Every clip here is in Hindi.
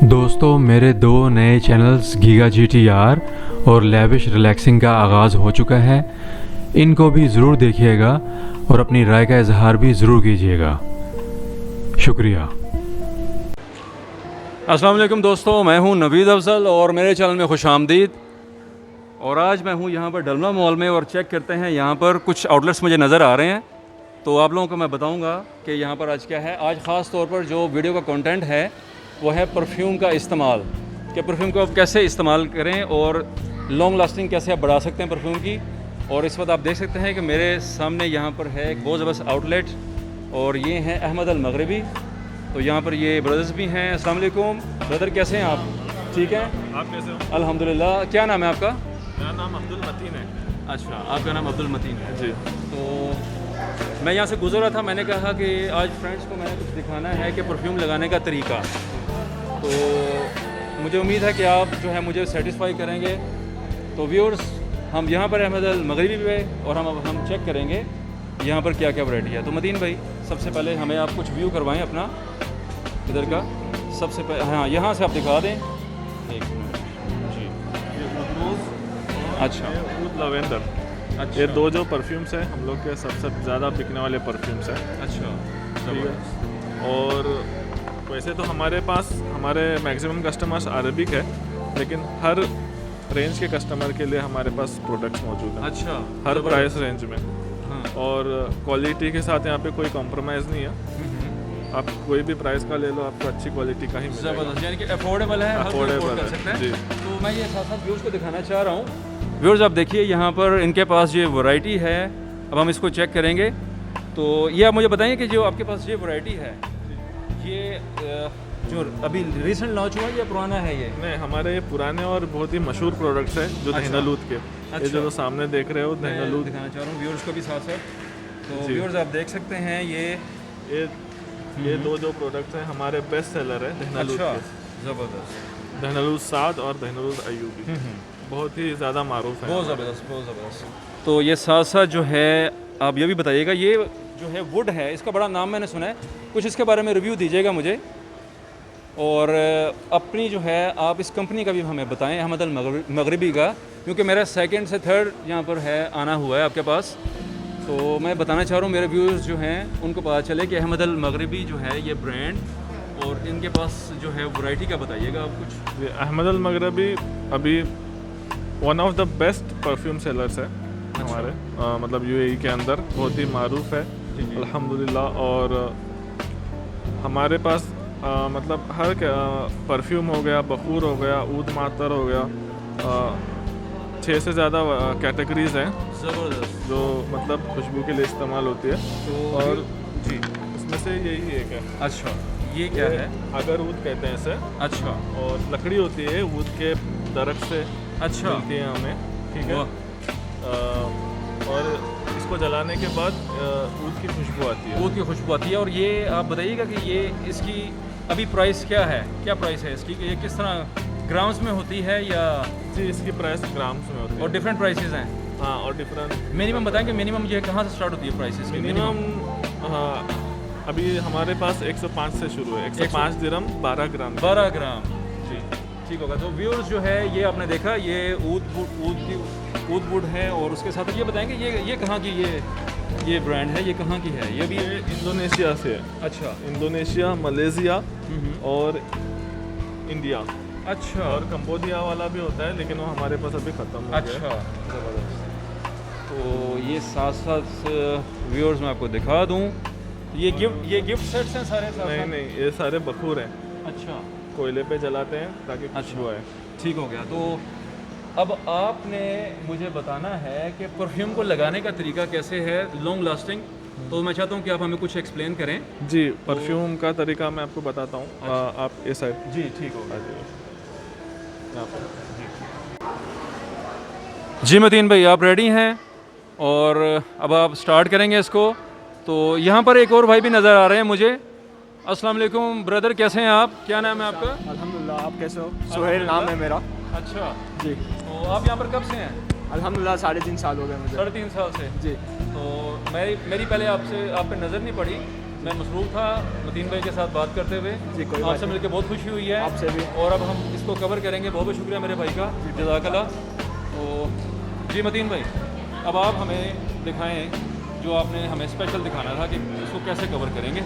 दोस्तों मेरे दो नए चैनल्स गीगा GTR और लैविश रिलैक्सिंग का आगाज़ हो चुका है। इनको भी ज़रूर देखिएगा और अपनी राय का इजहार भी ज़रूर कीजिएगा। शुक्रिया। अस्सलाम वालेकुम दोस्तों, मैं हूं नवीद अफजल और मेरे चैनल में खुश आमदीद। और आज मैं हूं यहां पर डलमा मॉल में और चेक करते हैं, यहां पर कुछ आउटलेट्स मुझे नज़र आ रहे हैं। तो आप लोगों को मैं बताऊंगा कि यहां पर आज क्या है। आज ख़ास तौर पर जो वीडियो का कंटेंट है वो है परफ्यूम का इस्तेमाल, कि परफ्यूम को आप कैसे इस्तेमाल करें और लॉन्ग लास्टिंग कैसे आप बढ़ा सकते हैं परफ्यूम की। और इस वक्त आप देख सकते हैं कि मेरे सामने यहाँ पर है एक बहुत ज़बरदस्त आउटलेट और ये हैं अहमद अल मगरबी। तो यहाँ पर ये ब्रदर्स भी हैं। अस्सलाम वालेकुम ब्रदर, कैसे हैं आप? ठीक हैं, आप कैसे हो? अल्हम्दुलिल्लाह। क्या नाम है आपका? मेरा नाम अब्दुल मतीन है। अच्छा, आपका नाम अब्दुल मतीन है जी। तो मैं यहाँ से गुजर रहा था, मैंने कहा कि आज फ्रेंड्स को मैंने कुछ दिखाना है कि परफ्यूम लगाने का तरीका। तो मुझे उम्मीद है कि आप जो है मुझे सेटिस्फाई करेंगे। तो व्यूअर्स, हम यहाँ पर अहमद अल मगरबी पे और हम चेक करेंगे यहाँ पर क्या क्या वैरायटी है। तो मतीन भाई, सबसे पहले हमें आप कुछ व्यू करवाएं अपना इधर का। सबसे पहले हाँ, यहाँ से आप दिखा दें। एक मिनट जी। ये ऊद रोज़, अच्छा, ये ऊद लवेंडर। अच्छा, ये दो जो परफ्यूम्स हैं हम लोग के सबसे ज़्यादा बिकने वाले परफ्यूम्स हैं। अच्छा, ठीक है। और वैसे तो हमारे पास हमारे मैक्सिमम कस्टमर्स अरबिक है, लेकिन हर रेंज के कस्टमर के लिए हमारे पास प्रोडक्ट्स मौजूद हैं। अच्छा, हर प्राइस रेंज में। हाँ, और क्वालिटी के साथ यहाँ पे कोई कॉम्प्रोमाइज़ नहीं है। आप कोई भी प्राइस का ले लो, आपको अच्छी क्वालिटी का ही मिलेगा। ज़बरदस्त, यानी कि अफोर्डेबल है, हर कोई Affordable अफोर्ड कर है, सकते हैं। जी। तो मैं ये साथ साथ व्यूअर्स को दिखाना चाह रहा हूँ। व्यूअर्स, आप देखिए यहाँ पर इनके पास ये वैरायटी है। अब हम इसको चेक करेंगे। तो ये आप मुझे बताइए कि जो आपके पास ये वैरायटी है, ये जो अभी रिसेंट लॉन्च हुआ है या पुराना है ये? नहीं, हमारे ये पुराने और बहुत ही मशहूर प्रोडक्ट्स हैं जो अच्छा। दहनलूद के। अच्छा। ये जो सामने देख रहे हो मैं दहनलूद, दिखाना चाह रहा हूँ व्यूअर्स को भी साथ साथ। तो जी। व्यूअर्स, आप देख सकते हैं ये दो जो प्रोडक्ट्स हैं हमारे बेस्ट सेलर है दहनलूद अच्छा, के। ज़बरदस्त, दहनलूद साद और दहनलूद अयूबी बहुत ही ज़्यादा मारूफ है। बहुत ज़बरदस्त, बहुत ज़बरदस्त। तो ये साथ साथ जो है, आप ये भी बताइएगा, ये जो है वुड है, इसका बड़ा नाम मैंने सुना है, कुछ इसके बारे में रिव्यू दीजिएगा मुझे। और अपनी जो है आप इस कंपनी का भी हमें बताएं, अहमद अल मगरबी का, क्योंकि मेरा सेकंड से थर्ड यहाँ पर है आना हुआ है आपके पास। तो मैं बताना चाह रहा हूँ मेरे व्यूअर्स जो हैं उनको पता चले कि अहमद अल मगरबी जो है ये ब्रांड, और इनके पास जो है वैरायटी का बताइएगा आप कुछ। ये अहमद अल मगरबी अभी one of the best perfume sellers है हमारे मतलब यूएई के अंदर, बहुत ही मारूफ है अल्हम्दुलिल्लाह। और हमारे पास मतलब हर परफ्यूम हो गया, बखूर हो गया, ऊद मातर हो गया, 6 से ज़्यादा कैटेगरीज हैं ज़बरदस्त। जो मतलब खुशबू के लिए इस्तेमाल होती है। तो और जी, इसमें से यही एक है। अच्छा, ये क्या है? अगर ऊद कहते हैं इसे, अच्छा, और लकड़ी होती है ऊद के दरख्त से अच्छा, मिलती है हमें, ठीक है। वाह, और इसको जलाने के बाद ऊद की खुशबू आती है। दूध की खुशबू आती है। और ये आप बताइएगा कि ये इसकी अभी प्राइस क्या है, क्या प्राइस है इसकी, कि ये किस तरह ग्राम्स में होती है या? जी, इसकी प्राइस ग्राम्स में होती है। और डिफरेंट प्राइसेस हैं? हाँ, और डिफरेंट। मिनिमम बताएंगे, मिनिमम ये कहाँ से स्टार्ट होती है प्राइसेस? मिनिमम अभी हमारे पास 105 से शुरू है। 105 दिरहम 12 ग्राम। 12 ग्राम, जी। ठीक होगा। तो व्यूअर्स जो है, ये आपने देखा, ये ऊद वुड है। और उसके साथ ये बताएंगे ये कहाँ की ये ब्रांड है, ये कहाँ की है? ये भी ये इंडोनेशिया से है। अच्छा, इंडोनेशिया, मलेशिया और इंडिया अच्छा, और कंबोडिया वाला भी होता है, लेकिन वो हमारे पास अभी ख़त्म हो गया है। अच्छा, ज़बरदस्त। तो ये साथ साथ व्यूअर्स मैं आपको दिखा दूँ, ये गिफ्ट सेट्स हैं सारे साथ नहीं साथ? नहीं, ये सारे बखूर हैं, अच्छा, कोयले पे जलाते हैं ताकि खुशबू आए। ठीक हो गया। तो अब आपने मुझे बताना है कि परफ्यूम को लगाने का तरीका कैसे है लॉन्ग लास्टिंग। तो मैं चाहता हूँ कि आप हमें कुछ एक्सप्लेन करें। जी, परफ्यूम का तरीका मैं आपको बताता हूँ। आप ये साइड जी, ठीक हो आ जाइए यहाँ पर। जी मतीन भाई, आप रेडी हैं और अब आप स्टार्ट करेंगे इसको। तो यहाँ पर एक और भाई भी नज़र आ रहे हैं मुझे। अस्सलाम वालेकुम ब्रदर, कैसे हैं आप? क्या नाम है आपका? अल्हम्दुलिल्लाह, आप कैसे हो? सुहेल नाम है मेरा। अच्छा जी, तो आप यहाँ पर कब से हैं? अल्हम्दुलिल्लाह 3.5 साल हो गए मुझे। 3.5 साल से। जी, तो मेरी पहले आपसे आप पे नज़र नहीं पड़ी, मैं मसरूफ़ था मतीन भाई के साथ बात करते हुए। जी, कोई बात आपसे नहीं। मिलकर बहुत खुशी हुई है। आपसे भी। और अब हम इसको कवर करेंगे। बहुत बहुत शुक्रिया मेरे भाई का, जज़ाकल्लाह। तो जी मतीन भाई, अब आप हमें दिखाएं जो आपने हमें स्पेशल दिखाना था कि इसको कैसे कवर करेंगे।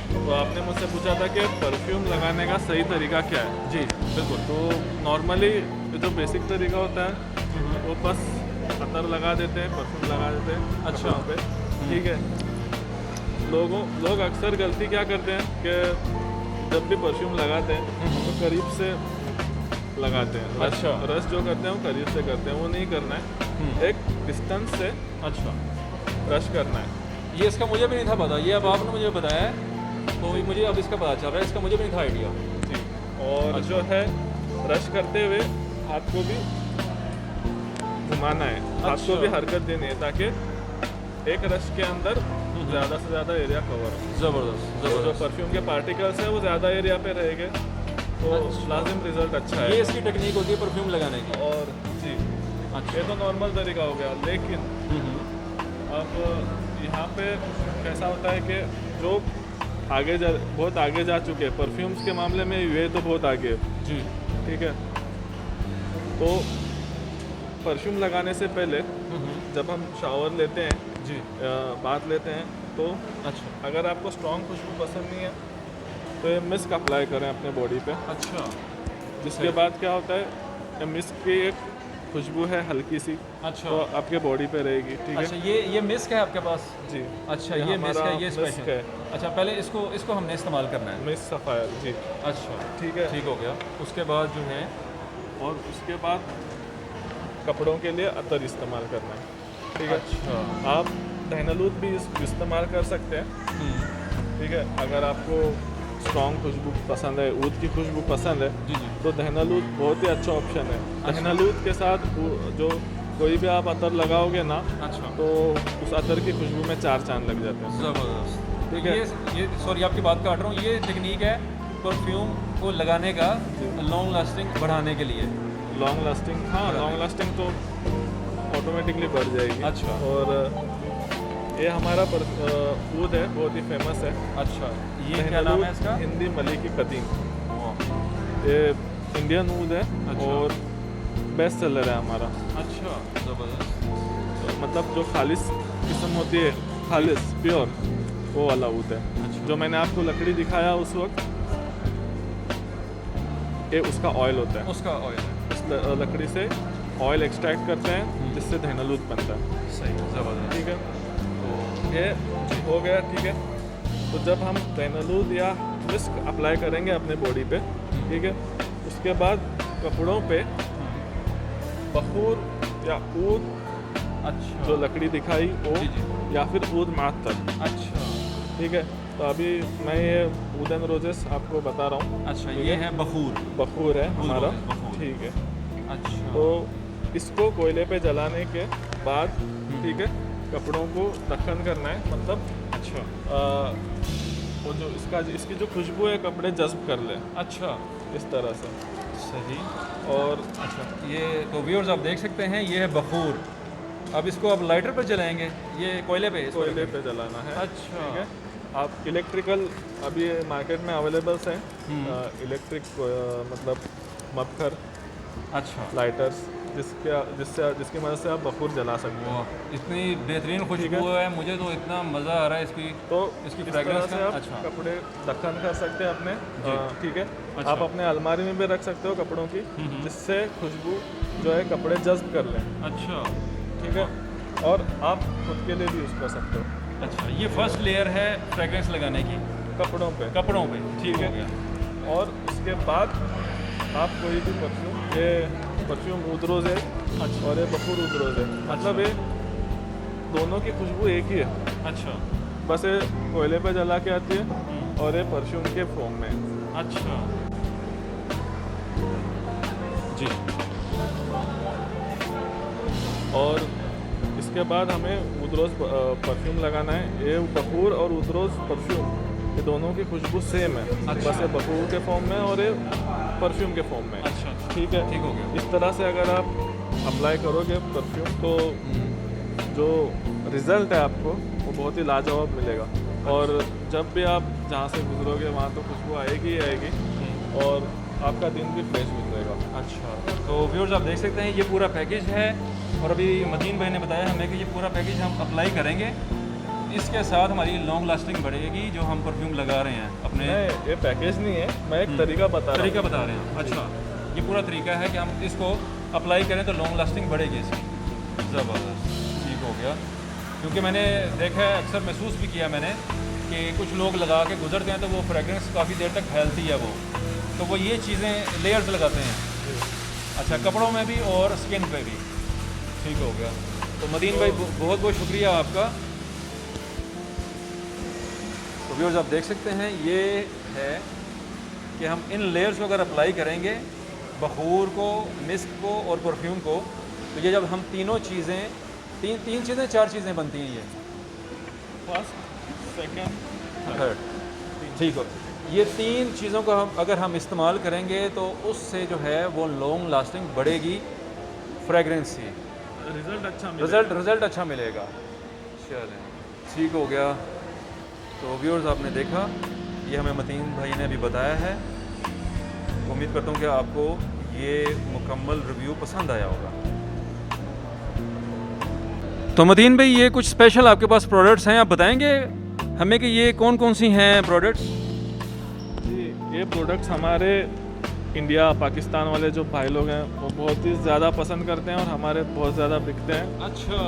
तो आपने मुझसे पूछा था कि परफ्यूम लगाने का सही तरीका क्या है। जी बिल्कुल। तो नॉर्मली जो बेसिक तरीका होता है वो बस अतर लगा देते हैं, परफ्यूम लगा देते हैं अच्छा। कपड़ों पे, ठीक है। लोग अक्सर गलती क्या करते हैं कि जब भी परफ्यूम लगाते हैं तो करीब से लगाते हैं। अच्छा। रश जो करते हैं वो करीब से करते हैं, वो नहीं करना है। एक डिस्टेंस से अच्छा, रश करना है। ये इसका मुझे भी नहीं था पता, ये अब आपने मुझे बताया है तो ये मुझे अब इसका पता चल रहा है, इसका मुझे भी नहीं था आइडिया। जी। और अच्छा। जो है रश करते हुए हाथ को भी घुमाना है, हाथ को अच्छा। भी हरकत देनी है ताकि एक रश के अंदर ज़्यादा से ज़्यादा एरिया कवर हो। ज़बरदस्त जो ज़बरदस्त। परफ्यूम के पार्टिकल्स हैं वो ज़्यादा एरिया पे रहेंगे तो अच्छा। लाजिम रिजल्ट अच्छा ये है। इसकी टेक्निक होती है परफ्यूम लगाने की। और जी, अच्छा। ये तो नॉर्मल तरीका हो गया, लेकिन अब यहाँ पे कैसा होता है कि जो बहुत आगे जा चुके हैं परफ्यूम्स के मामले में, ये तो बहुत आगे है, जी ठीक है। तो परफ्यूम लगाने से पहले जब हम शावर लेते हैं, जी। बात लेते हैं, तो अच्छा अगर आपको स्ट्रॉन्ग खुशबू पसंद नहीं है तो ये मिस्क अप्लाई करें अपने बॉडी पे। अच्छा जिसके बाद क्या होता है, ये मिस्क की एक खुशबू है हल्की सी, अच्छा। तो आपके बॉडी पे रहेगी, ठीक अच्छा, है। ये मिस्क है आपके पास? जी, अच्छा, ये मिस्क हमारा है, ये मिस्क स्पेशल है, अच्छा, पहले इसको हमने इस्तेमाल करना है। मिस्क सफ़ायर जी, अच्छा ठीक है। ठीक हो गया। उसके बाद जो है और उसके बाद कपड़ों के लिए अतर इस्तेमाल करना है, ठीक है। अच्छा। आप दहनलूद भी इस्तेमाल कर सकते हैं, ठीक है। अगर आपको स्ट्रॉन्ग खुशबू पसंद है, ऊद की खुशबू पसंद है, जी जी। तो दहनलूद बहुत ही अच्छा ऑप्शन है। दहनलूद के साथ जो कोई भी आप अतर लगाओगे ना, अच्छा तो उस अतर की खुशबू में 4 चांद लग जाते हैं। ज़बरदस्त। ठीक है। ये सॉरी आपकी बात काट रहा हूँ, ये टेक्निक है परफ्यूम को लगाने का लॉन्ग लास्टिंग बढ़ाने के लिए। लॉन्ग लास्टिंग, हाँ, लॉन्ग लास्टिंग तो ऑटोमेटिकली बढ़ जाएगी। अच्छा। और ये हमारा ऊद है, बहुत ही फेमस है। अच्छा, ये क्या नाम है इसका? हिंदी मलिकी कदीम। वाह। ये इंडियन ऊद है अच्छा। और बेस्ट सेलर है हमारा। अच्छा ज़बरदस्त। तो मतलब जो खालिस किस्म होती है, खालिस प्योर, वो वाला ऊद है। अच्छा। जो मैंने आपको लकड़ी दिखाया उस वक्त, ये उसका ऑयल होता है। उसका ऑयल है। उस लकड़ी से ऑयल एक्सट्रैक्ट करते हैं जिससे दहनलूद बनता है, सही, ज़बरदस्त। ठीक है। तो ये हो गया, ठीक है। तो जब हम दहनलूद या मिस्क अप्लाई करेंगे अपने बॉडी पे, ठीक है, उसके बाद कपड़ों पे बखूर या ऊद, अच्छा जो लकड़ी दिखाई वो, जी, जी। या फिर ऊद मातर, अच्छा ठीक है। तो अभी मैं ये ऊदन रोजेस आपको बता रहा हूँ। अच्छा, ठीक ये है। है बखूर। बखूर है ऊद हमारा, रोजेस, बखूर। ठीक है। अच्छा तो इसको कोयले पे जलाने के बाद, ठीक है, कपड़ों को दखन करना है, मतलब अच्छा वो जो इसकी जो खुशबू है कपड़े जज्ब कर ले, अच्छा इस तरह से। सही। और अच्छा, ये तो व्यूअर्स आप देख सकते हैं, ये है बखूर। अब इसको आप लाइटर पर जलाएंगे, ये कोयले पे? इसको कोयले पे जलाना है, अच्छा। ठीक है। आप इलेक्ट्रिकल अभी मार्केट में अवेलेबल्स हैं, इलेक्ट्रिक मतलब मबखर अच्छा लाइटर्स, जिसकी मदद से आप बखूर जला सकते हैं। वाह, इतनी बेहतरीन ठीक खुशबू है। है, मुझे तो इतना मज़ा आ रहा है इसकी। तो इसकी इस फ्रेगरेंस तरह से का? आप अच्छा। कपड़े दखन कर सकते हैं अपने, जी। ठीक है। अच्छा। आप अपने अलमारी में भी रख सकते हो कपड़ों की, जिससे खुशबू जो है कपड़े जज्ब कर लें, अच्छा ठीक है। और आप खुद के लिए भी यूज़ कर सकते हो अच्छा, ये फर्स्ट लेयर है फ्रेगरेंस लगाने की कपड़ों पे, कपड़ों पे। ठीक हो है। गया। और उसके बाद आप कोई भी परफ्यूम, ये परफ्यूम ऊद रोज़ है और ये बखूर ऊद रोज़ है, मतलब ये दोनों की खुशबू एक ही है, अच्छा बस ये कोयले पे जला के आती है और ये परफ्यूम के फॉर्म में है। अच्छा जी। और इसके बाद हमें उदरोज़ परफ्यूम लगाना है। ये बखूर और उदरोज़ परफ्यूम, ये दोनों की खुशबू सेम है, अच्छा। बस ये बखूर के फॉर्म में और ये परफ्यूम के फॉर्म में है। अच्छा ठीक है, ठीक हो गया। इस तरह से अगर आप अप्लाई करोगे परफ्यूम तो जो रिज़ल्ट है आपको वो बहुत ही लाजवाब मिलेगा। और जब भी आप जहाँ से गुजरोगे वहाँ तो खुशबू आएगी ही आएगी और आपका दिन भी फ्रेश गुजरेगा। अच्छा, तो व्यूअर्स आप देख सकते हैं ये पूरा पैकेज है और अभी मदीन भाई ने बताया हमें कि ये पूरा पैकेज हम अप्लाई करेंगे, इसके साथ हमारी लॉन्ग लास्टिंग बढ़ेगी जो हम परफ्यूम लगा रहे हैं अपने। नहीं, ये पैकेज नहीं है, मैं एक तरीका बता बता रहे हैं। अच्छा, ये पूरा तरीका है कि हम इसको अप्लाई करें तो लॉन्ग लास्टिंग बढ़ेगी इसकी। ज़बरदस्त, ठीक हो गया। क्योंकि मैंने देखा है, अक्सर महसूस भी किया मैंने कि कुछ लोग लगा के गुजरते हैं तो वो फ्रेगरेंस काफ़ी देर तक फैलती है वो, तो वो ये चीज़ें लेयर्स लगाते हैं। अच्छा, कपड़ों में भी और स्किन पे भी। ठीक हो गया। तो मदीन भाई बहुत बहुत शुक्रिया आपका। तो व्यूअर्स आप देख सकते हैं ये है कि हम इन लेयर्स को अगर अप्लाई करेंगे, बखूर को, मिस्क को और परफ्यूम को, तो ये जब हम तीनों चीज़ें तीन चीज़ें, चार चीज़ें बनती हैं ये, फर्स्ट, सेकंड, थर्ड। ठीक हो, ये तीन चीज़ों को हम अगर हम इस्तेमाल करेंगे तो उससे जो है वो लॉन्ग लास्टिंग बढ़ेगी फ्रेगरेंस की, रिज़ल्ट अच्छा मिलेगा। चलें, ठीक हो गया। तो व्यूअर्स आपने देखा, ये हमें मतीन भाई ने अभी बताया है। उम्मीद करता हूँ कि आपको ये मुकम्मल रिव्यू पसंद आया होगा। तो मतीन भाई ये कुछ स्पेशल आपके पास प्रोडक्ट्स हैं, आप बताएंगे हमें कि ये कौन कौन सी हैं प्रोडक्ट्स? जी, ये प्रोडक्ट्स हमारे इंडिया पाकिस्तान वाले जो भाई लोग हैं वो बहुत ही ज़्यादा पसंद करते हैं और हमारे बहुत ज़्यादा बिकते हैं। अच्छा,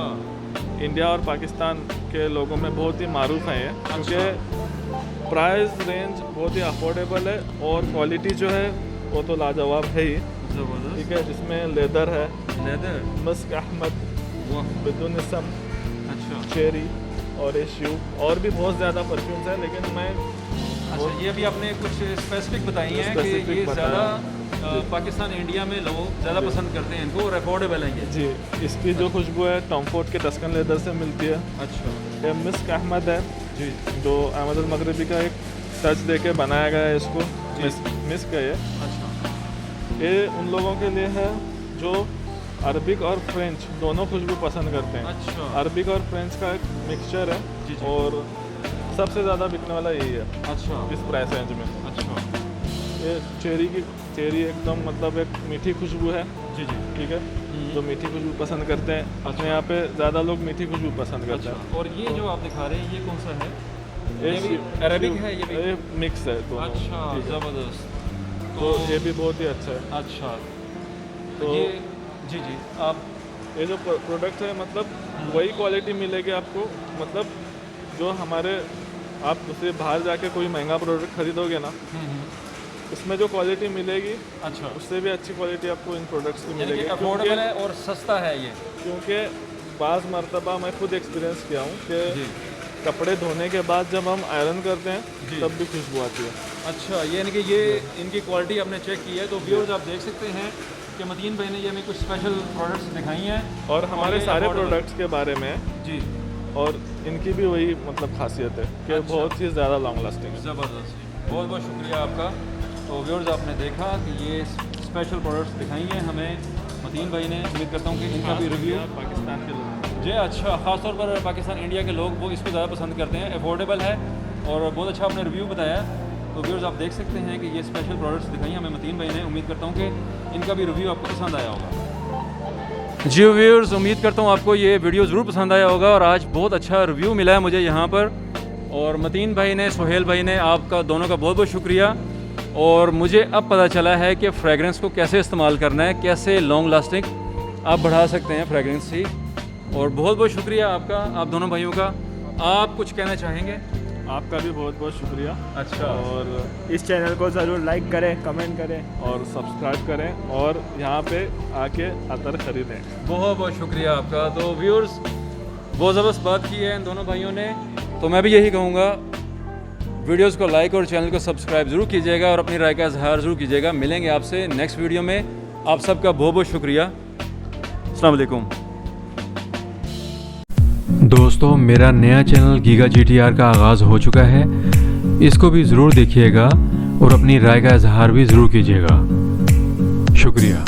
इंडिया और पाकिस्तान के लोगों में बहुत ही मारूफ है ये, क्योंकि प्राइस रेंज बहुत ही अफोर्डेबल है और क्वालिटी जो है वो तो लाजवाब है ही। ज़बरदस्त। ठीक है, जिसमें लेदर है, लेदर, मस्क अहमद, बिदुन इसम, अच्छा चेरी और इश्यू और भी बहुत ज़्यादा परफ्यूम्स हैं, लेकिन मैं अच्छा, ये अभी आपने कुछ स्पेसिफिक बताई हैं कि Specific ये बताया। ज़्यादा पाकिस्तान इंडिया में लोग ज़्यादा पसंद करते हैं इनको और अफोर्डेबल हैं ये। जी, इसकी जो खुशबू है टॉम फोर्ड के टस्कन लेदर से मिलती है। अच्छा ये मिस्क अहमद है जी, जो अहमद मगरबी का एक टच दे के बनाया गया है इसको। मिस्क है ये। अच्छा ये उन लोगों के लिए है जो अरबिक और फ्रेंच दोनों खुशबू पसंद करते हैं। अच्छा अरबिक और फ्रेंच का एक मिक्सचर है जी, जी। और सबसे ज़्यादा बिकने वाला यही है अच्छा इस प्राइस रेंज में। अच्छा ये चेरी एकदम मतलब एक मीठी खुशबू है। जी जी, ठीक है, जो मीठी खुशबू पसंद करते हैं, अपने यहाँ पे ज़्यादा लोग मीठी खुशबू पसंद करते हैं। अच्छा। और ये जो आप दिखा रहे हैं ये कौन सा है? ये भी अरेबिक है ये भी? ये मिक्स है दोनों। अच्छा, ठीक है। ज़बरदस्त। तो ये भी बहुत ही अच्छा है। अच्छा, तो तो ये जी जी, आप ये जो प्रोडक्ट है मतलब वही क्वालिटी मिलेगी आपको, मतलब जो हमारे आप दूसरे बाहर जाके कोई महंगा प्रोडक्ट खरीदोगे ना, उसमें जो क्वालिटी मिलेगी अच्छा, उससे भी अच्छी क्वालिटी आपको इन प्रोडक्ट्स की यानी मिलेगी। कि अफोर्डेबल है और सस्ता है ये। क्योंकि बाज़ मरतबा मैं खुद एक्सपीरियंस किया हूँ जी। कि कपड़े धोने के बाद जब हम आयरन करते हैं जी। तब भी खुशबू आती है। अच्छा, ये यानी कि ये इनकी क्वालिटी आपने चेक की है। तो व्यूअर्स आप देख सकते हैं कि मतीन भाई ने ये हमें कुछ स्पेशल प्रोडक्ट्स दिखाई हैं और हमारे ये सारे affordable- प्रोडक्ट्स के बारे में जी, और इनकी भी वही मतलब खासियत है कि अच्छा। बहुत ही ज़्यादा लॉन्ग लास्टिंग है। ज़बरदस्त, बहुत बहुत शुक्रिया आपका। तो व्यूअर्स आपने देखा कि ये स्पेशल प्रोडक्ट्स दिखाई हैं हमें मतीन भाई ने। उम्मीद करता हूँ कि इनका भी रिव्यू पाकिस्तान के लोग जी अच्छा, ख़ासतौर पर पाकिस्तान इंडिया के लोग वो इसको ज़्यादा पसंद करते हैं, अफोर्डेबल है और बहुत अच्छा आपने रिव्यू बताया। तो व्यूअर्स आप देख सकते हैं कि ये स्पेशल प्रोडक्ट्स दिखाई हमें मतीन भाई ने। उम्मीद करता हूँ कि इनका भी रिव्यू आपको पसंद आया होगा। जी व्यूअर्स, उम्मीद करता हूँ आपको ये वीडियो ज़रूर पसंद आया होगा और आज बहुत अच्छा रिव्यू मिला है मुझे यहाँ पर। और मतीन भाई ने, सुहेल भाई ने, आपका दोनों का बहुत बहुत शुक्रिया। और मुझे अब पता चला है कि फ्रेगरेंस को कैसे इस्तेमाल करना है, कैसे लॉन्ग लास्टिंग आप बढ़ा सकते हैं फ्रेगरेंस से। और बहुत बहुत शुक्रिया आपका, आप दोनों भाइयों का। आप कुछ कहना चाहेंगे? आपका भी बहुत बहुत शुक्रिया। अच्छा, और इस चैनल को ज़रूर लाइक करें, कमेंट करें। और सब्सक्राइब करें और यहाँ पे आके अतर ख़रीदें। बहुत बहुत शुक्रिया आपका। तो व्यूअर्स, बहुत ज़बरदस्त बात की है इन दोनों भाइयों ने। तो मैं भी यही कहूँगा, वीडियोस को लाइक और चैनल को सब्सक्राइब ज़रूर कीजिएगा और अपनी राय का इजहार ज़रूर कीजिएगा। मिलेंगे आपसे नेक्स्ट वीडियो में। आप सबका बहुत बहुत शुक्रिया। अस्सलाम वालेकुम। दोस्तों, मेरा नया चैनल गीगा GTR का आगाज़ हो चुका है। इसको भी ज़रूर देखिएगा और अपनी राय का इजहार भी ज़रूर कीजिएगा। शुक्रिया।